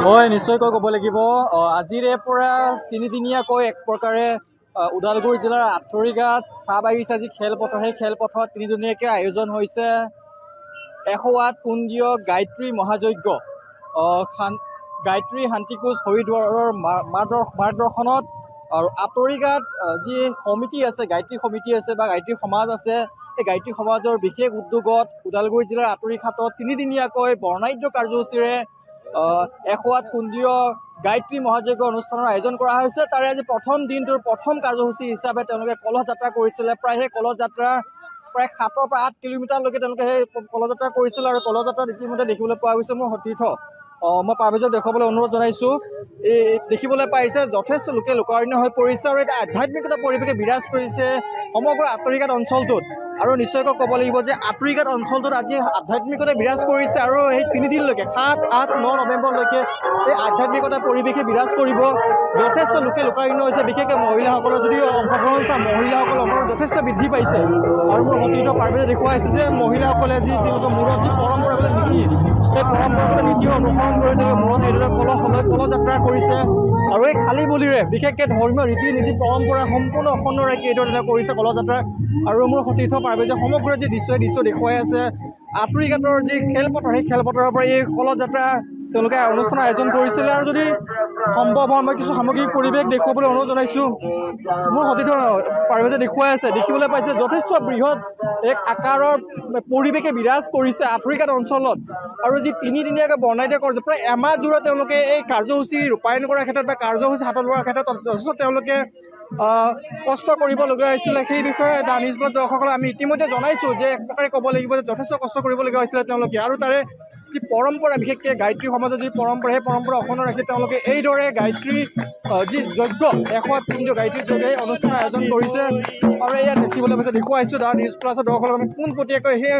হয় নিশ্চয়কৈ ক'ব লাগিব আজিৰে পৰা তিনিদিনীয়াকৈ এক প্ৰকাৰে ওদালগুৰি জিলাৰ আঁঠৰিঘাট চাহ বাগিচা যি খেলপথাৰ সেই খেলপথাৰত তিনিদিনীয়াকৈ আয়োজন হৈছে ১০৮ কুণ্ডীয় গায়ত্ৰী মহাযজ্ঞ গায়ত্ৰী শান্তিকোজ হৰিদ্বাৰৰ মাৰ্গদৰ্শনত আৰু আঁঠৰিঘাট যি সমিতি আছে গায়ত্ৰী সমিতি আছে বা গায়ত্ৰী সমাজ আছে এই গায়ত্ৰী সমাজৰ বিশেষ উদ্যোগত ওদালগুৰি জিলাৰ আঁঠৰিঘাটত তিনিদিনীয়াকৈ বৰ্ণাঢ্য কাৰ্যসূচীৰে ১০৮ কুণ্ডীয় গায়ত্ৰী মহাযজ্ঞ অনুষ্ঠানৰ আয়োজন কৰা হৈছে। তাৰে আজি প্ৰথম দিনটোৰ প্ৰথম কাৰ্যসূচী হিচাপে তেওঁলোকে কলহ যাত্ৰা কৰিছিলে। প্ৰায় সেই কলহ যাত্ৰা প্ৰায় ৭ৰ পৰা ৮ কিলোমিটাৰলৈকে তেওঁলোকে সেই কলহ যাত্ৰা কৰিছিলে আৰু কলহ যাত্ৰাত ইতিমধ্যে দেখিবলৈ পোৱা গৈছে মোৰ সতীৰ্থ মই পাৰ্বেজক দেখুৱাবলৈ অনুৰোধ জনাইছোঁ। এই দেখিবলৈ পাইছে যথেষ্ট লোকে লোকাৰণ্য হৈ পৰিছে আৰু এটা আধ্যাত্মিকতা পৰিৱেশে বিৰাজ কৰিছে সমগ্ৰ আঁঠৰিঘাট অঞ্চলটোত। আৰু নিশ্চয়কৈ ক'ব লাগিব যে আঁঠৰিঘাট অঞ্চলটোত আজি আধ্যাত্মিকতা বিৰাজ কৰিছে আৰু সেই তিনিদিনলৈকে ৭, ৮, ৯ নৱেম্বৰলৈকে এই আধ্যাত্মিকতা পৰিৱেশে বিৰাজ কৰিব। যথেষ্ট লোকে লোকাৰণ্য হৈছে, বিশেষকৈ মহিলাসকলৰ যদিও অংশগ্ৰহণ হৈছে মহিলাসকলৰ অংশগ্ৰহণ যথেষ্ট বৃদ্ধি পাইছে। আৰু মোৰ সতীৰ্থ পাৰ্বেজে দেখুৱাইছে যে মহিলাসকলে যি তেওঁলোকৰ মূৰত যি পৰম্পৰাগত নীতি সেই পৰম্পৰাগত নীতি অনুসৰণ কৰি তেওঁলোকে মূৰত এইদৰে কলহ যাত্ৰা কৰিছে আৰু এই খালী বলিৰে বিশেষকৈ ধৰ্মীয় ৰীতি নীতি পৰম্পৰা সম্পূৰ্ণ অখণ্ড ৰাখি এইদৰে তেওঁলোকে কৰিছে কলহ যাত্ৰা। আৰু মোৰ সতীৰ্থ পাৰ্বেজে সমগ্ৰ যি দৃশ্য দেখুৱাই আছে আঁঠৰিঘাটৰ যি খেলপথাৰ সেই খেলপথাৰৰ পৰা এই কলহ যাত্ৰা তেওঁলোকে অনুষ্ঠানৰ আয়োজন কৰিছিলে। আৰু যদি সম্ভৱ হয় মই কিছু সামগ্ৰিক পৰিৱেশ দেখুৱাবলৈ অনুৰোধ জনাইছোঁ। মোৰ সতীৰ্থ পাৰ্বেজে দেখুৱাই আছে দেখিবলৈ পাইছে যথেষ্ট বৃহৎ এক আকাৰৰ পৰিৱেশে বিৰাজ কৰিছে আঁঠৰিঘাট অঞ্চলত। আৰু যি তিনিদিনীয়াকৈ বৰ্ণাঢ্য কৰিছে প্ৰায় এমাহজোৰা তেওঁলোকে এই কাৰ্যসূচী ৰূপায়ণ কৰাৰ ক্ষেত্ৰত বা কাৰ্যসূচী হাতত লোৱাৰ ক্ষেত্ৰত যথেষ্ট তেওঁলোকে কষ্ট কৰিবলগীয়া হৈছিলে। সেই বিষয়ে দা নিউজ প্লাছ দৰ্শকসকলক আমি ইতিমধ্যে জনাইছোঁ যে এক প্ৰকাৰে ক'ব লাগিব যে যথেষ্ট কষ্ট কৰিবলগীয়া হৈছিলে তেওঁলোকে। আৰু তাৰে যি পৰম্পৰা বিশেষকৈ গায়ত্ৰী সমাজৰ যি পৰম্পৰা সেই পৰম্পৰা অক্ষুণ্ণ ৰাখি তেওঁলোকে এইদৰে গায়ত্ৰী যি যজ্ঞ ১০৮ কুণ্ডীয় গায়ত্ৰী যজ্ঞ এই অনুষ্ঠানৰ আয়োজন কৰিছে। আৰু ইয়াত দেখিবলৈ পাইছে দেখুৱাইছোঁ দা নিউজ প্লাছৰ দৰ্শকসকলক আমি পোনপটীয়াকৈ সেই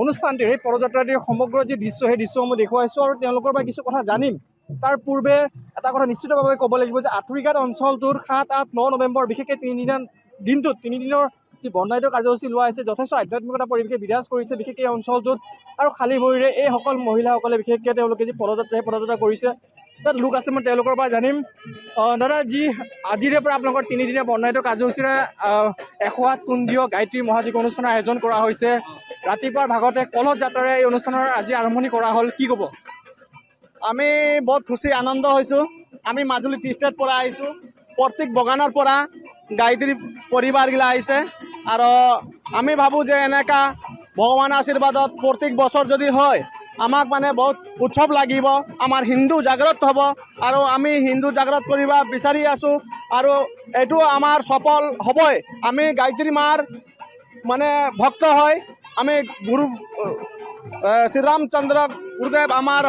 অনুষ্ঠানটিৰ সেই পদযাত্ৰাটিৰ সমগ্ৰ যি দৃশ্য সেই দৃশ্যসমূহ দেখুৱাইছোঁ আৰু তেওঁলোকৰ পৰা কিছু কথা জানিম। তাৰ পূৰ্বে এটা কথা নিশ্চিতভাৱে ক'ব লাগিব যে আঁঠৰিঘাট অঞ্চলটোৰ ৭, ৮, ৯ নৱেম্বৰ বিশেষকৈ তিনিদিনৰ যি বৰ্ণাঢ্য কাৰ্যসূচী লোৱা হৈছে যথেষ্ট আধ্যাত্মিকতা পৰিৱেশে বিৰাজ কৰিছে বিশেষকৈ এই অঞ্চলটোত। আৰু খালী ভৰিৰে এইসকল মহিলাসকলে বিশেষকৈ তেওঁলোকে যি পদযাত্ৰা কৰিছে তাত লোক আছে মই তেওঁলোকৰ পৰা জানিম। দাদা যি আজিৰে পৰা আপোনালোকৰ তিনিদিনীয়া বৰ্ণাঢ্য কাৰ্যসূচীৰে ১০৮ কুণ্ডীয় গায়ত্ৰী মহাযজ্ঞ অনুষ্ঠানৰ আয়োজন কৰা হৈছে। ৰাতিপুৱাৰ ভাগতে কলহ যাত্ৰাৰে এই অনুষ্ঠানৰ আজি আৰম্ভণি কৰা হ'ল, কি ক'ব? আমি বহুত খুশি আনন্দ হৈছোঁ। আমি মাজুলী টি ষ্টেট পৰা আহিছোঁ, প্ৰত্যেক বাগানৰ পৰা গায়ত্ৰী পৰিবাৰগিলা আহিছে। আৰু আমি ভাবোঁ যে এনেকা ভগৱানৰ আশীৰ্বাদত প্ৰত্যেক বছৰ যদি হয় আমাক মানে বহুত উৎসৱ লাগিব, আমাৰ হিন্দু জাগ্ৰত হ'ব আৰু আমি হিন্দু জাগ্ৰত কৰিব বিচাৰি আছোঁ আৰু এইটো আমাৰ সফল হ'বই। আমি গায়ত্ৰী মাৰ মানে ভক্ত হয়, আমি গুৰু শ্ৰীৰামচন্দ্ৰ গুৰুদেৱ আমাৰ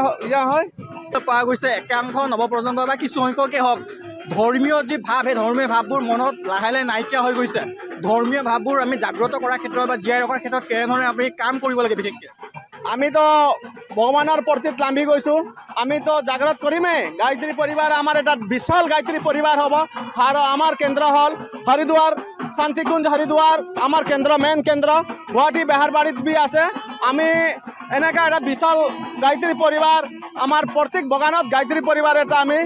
হয় পোৱা গৈছে একাংশ নৱপ্ৰজন্ম বা কিছু সংখ্যকে হওক ধৰ্মীয় যি ভাৱ সেই ধৰ্মীয় ভাৱবোৰ মনত লাহে লাহে নাইকিয়া হৈ গৈছে। ধৰ্মীয় ভাৱবোৰ আমি জাগ্ৰত কৰাৰ ক্ষেত্ৰত বা জীয়াই ৰখাৰ ক্ষেত্ৰত কেনেধৰণে আমি কাম কৰিব লাগে? বিশেষকৈ আমিতো ভগৱানৰ প্ৰতিত নামি গৈছোঁ, আমিতো জাগ্ৰত কৰিমেই। গায়ত্ৰী পৰিবাৰ আমাৰ এটা বিশাল গায়ত্ৰী পৰিবাৰ হ'ব আৰু আমাৰ কেন্দ্ৰ হ'ল হৰিদ্বাৰ শান্তিকুঞ্জ হৰিদ্বাৰ আমাৰ কেন্দ্ৰ মেইন কেন্দ্ৰ। গুৱাহাটী বেহাৰবাৰীত বি আছে। আমি এনেকুৱা এটা বিশাল গায়ত্ৰী পৰিবাৰ আমাৰ প্ৰত্যেক বাগানত গায়ত্ৰী পৰিবাৰ এটা আমি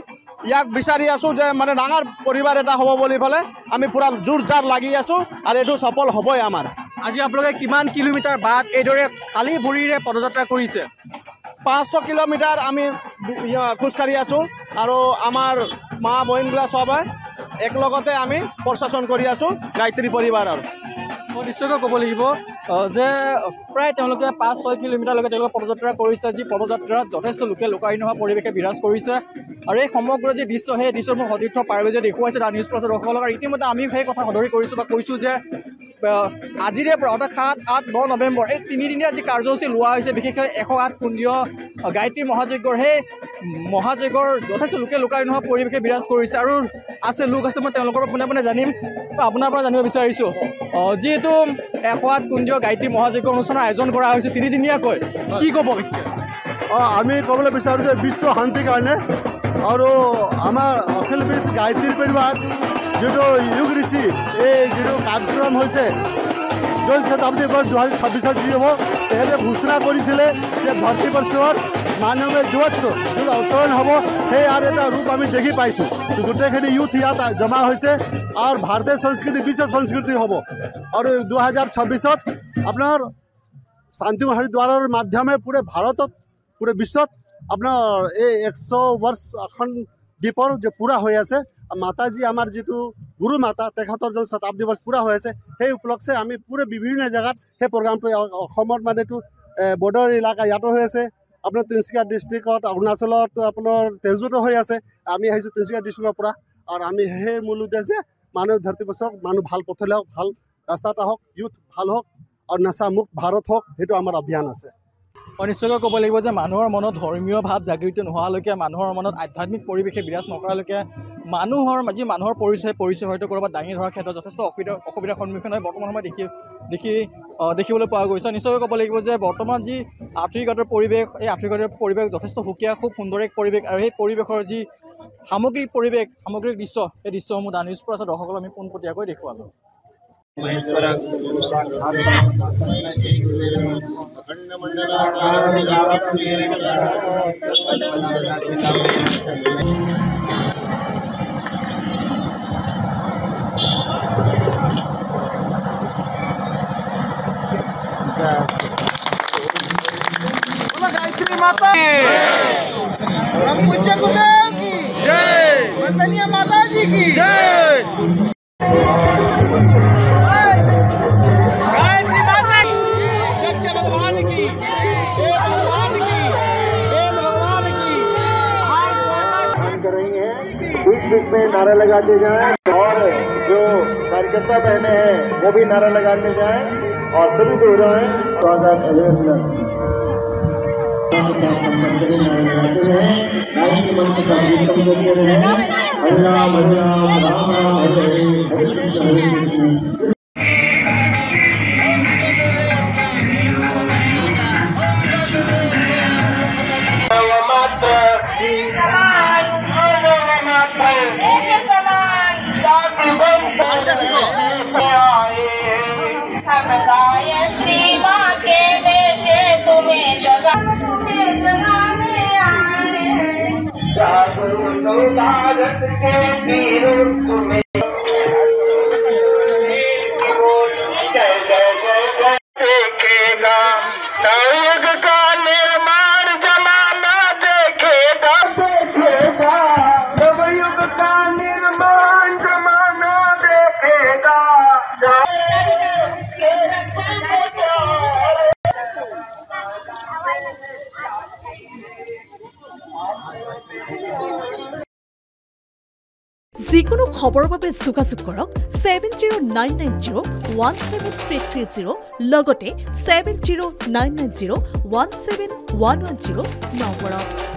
ইয়াক বিচাৰি আছোঁ যে মানে ডাঙৰ পৰিবাৰ এটা হ'ব বুলি পেলাই আমি পূৰা জোৰদাৰ লাগি আছোঁ আৰু এইটো সফল হ'বই আমাৰ। আজি আপোনালোকে কিমান কিলোমিটাৰ বাট এইদৰে খালী ভৰিৰে পদযাত্ৰা কৰিছে? ৫০০ কিলোমিটাৰ আমি খোজকাঢ়ি আছোঁ আৰু আমাৰ মা বহিনগিলা চবে একেলগতে আমি প্ৰশাসন কৰি আছোঁ গায়ত্ৰী পৰিবাৰৰ। মই নিশ্চয়কৈ ক'ব লাগিব যে প্ৰায় তেওঁলোকে ৫-৬ কিলোমিটাৰলৈকে তেওঁলোকে পদযাত্ৰা কৰিছে। যি পদযাত্ৰাত যথেষ্ট লোকে লোকাৰণ্য হোৱা পৰিৱেশে বিৰাজ কৰিছে। আৰু এই সমগ্ৰ যি দৃশ্য সেই দৃশ্যৰ মোৰ সতীৰ্থ পাৰ্বেজে দেখুৱাইছে দা নিউজ প্লাছৰ দৰ্শকসকলক। আৰু ইতিমধ্যে আমি সেই কথা সদৰি কৰিছোঁ বা কৈছোঁ যে আজিৰে পৰা অৰ্থাৎ ৭, ৮, ৯ নৱেম্বৰ এই তিনিদিনীয়া যি কাৰ্যসূচী লোৱা হৈছে বিশেষকৈ ১০৮ কুণ্ডীয় গায়ত্ৰী মহাযজ্ঞৰ সেই মহাযজ্ঞৰ যথেষ্ট লোকে লোকাৰণ্য হোৱা পৰিৱেশে বিৰাজ কৰিছে। আৰু লোক আছে মই তেওঁলোকৰ পোনে পোনে জানিম বা আপোনাৰ পৰা জানিব বিচাৰিছোঁ। যিহেতু ১০৮ কুণ্ডীয় গায়ত্ৰী মহাযজ্ঞ অনুষ্ঠানৰ আয়োজন কৰা হৈছে তিনিদিনীয়াকৈ, কি ক'ব? আমি ক'বলৈ বিচাৰোঁ যে বিশ্ব শান্তিৰ কাৰণে আৰু আমাৰ অখিল বিশ্ব গায়ত্ৰী পৰিবাৰ যিটো যুগ ঋষি এই যিটো কাৰ্যক্ৰম হৈছে ২০ শতাব্দীৰ পৰা ২০২৬ যি হ'ব তেখেতে ঘোষণা কৰিছিলে যে ধৰতী বৰ্ষত মানৱে দূৰত্ব যিটো অৱতৰণ হ'ব সেই আৰু এটা ৰূপ আমি দেখি পাইছোঁ গোটেইখিনি ইউথ ইয়াত জমা হৈছে আৰু ভাৰতীয় সংস্কৃতি বিশ্ব সংস্কৃতি হ'ব আৰু 2026 আপোনাৰ শান্তি হৰিদ্বাৰৰ মাধ্যমে পুৰে ভাৰতত পুৰে বিশ্বত আপোনাৰ এই 100 বৰ্ষ এখন দ্বীপৰ যে পুৰা হৈ আছে মাতাজী আমাৰ যিটো গুৰু মাতা তেখেতৰ যে শতাব্দী বৰ্ষ পুৰা হৈ আছে সেই উপলক্ষে আমি পুৰে বিভিন্ন জেগাত সেই প্ৰগ্ৰামটো অসমৰ মানেটো বৰ্ডাৰ এলেকা ইয়াতো হৈ আছে আপোনাৰ তিনিচুকীয়া ডিষ্ট্ৰিক্টত অৰুণাচলত আপোনাৰ তেজুতো হৈ আছে আমি আহিছোঁ তিনিচুকীয়া ডিষ্ট্ৰিক্টৰ পৰা আৰু আমি সেই মূল উদ্দেশ্যে মানৱ ধৰতী বছৰ মানুহ ভাল পথলৈ হওক ভাল ৰাস্তাত হওক ইউথ ভাল হওক আৰু নাচামুক্ত ভাৰত হওক সেইটো আমাৰ অভিযান আছে নিশ্চয়কৈ ক'ব লাগিব যে মানুহৰ মনত ধৰ্মীয় ভাৱ জাগৃত নোহোৱালৈকে মানুহৰ মনত আধ্যাত্মিক পৰিৱেশে বিৰাজ নকৰালৈকে মানুহৰ পৰিচয় হয়তো ক'ৰবাত দাঙি ধৰাৰ ক্ষেত্ৰত যথেষ্ট অসুবিধাৰ সন্মুখীন হয় বৰ্তমান সময়ত দেখিবলৈ পোৱা গৈছে নিশ্চয়কৈ ক'ব লাগিব যে বৰ্তমান যি আফ্ৰিকাটোৰ পৰিৱেশ এই আফ্ৰিকাটোৰ পৰিৱেশ যথেষ্ট সুকীয়া খুব সুন্দৰ এক পৰিৱেশ আৰু সেই পৰিৱেশৰ যি সামগ্ৰিক দৃশ্য সেই দৃশ্যসমূহ দা নিউজ প্লাছৰ দৰ্শকসকলক আমি পোনপটীয়াকৈ দেখুৱালোঁ गायत्री माता पूज्य गुरुदेव की जय वंदनीय माता जी की जय गायत्री माता की सत्य भगवान की देव भगवान की कर रही हैं बीच में नारा लगाते जाएं और जो कार्यकर्ता बहने हैं वो भी नारा लगाते जाएं और सभी दोहराएं स्वागत अभिनंदन गायत्री माँ के बेटे तुम्हें जगाने आए हैं जागो भारत के वीरों तुम्हें जय जय जय जय देखेगा नवयुग का निर्माण जमाना देखेगा नवयुग का निर्माण जमाना देखेगा যিকোনো খবৰৰ বাবে যোগাযোগ কৰক 7099017330 লগতে 7099017110 নম্বৰত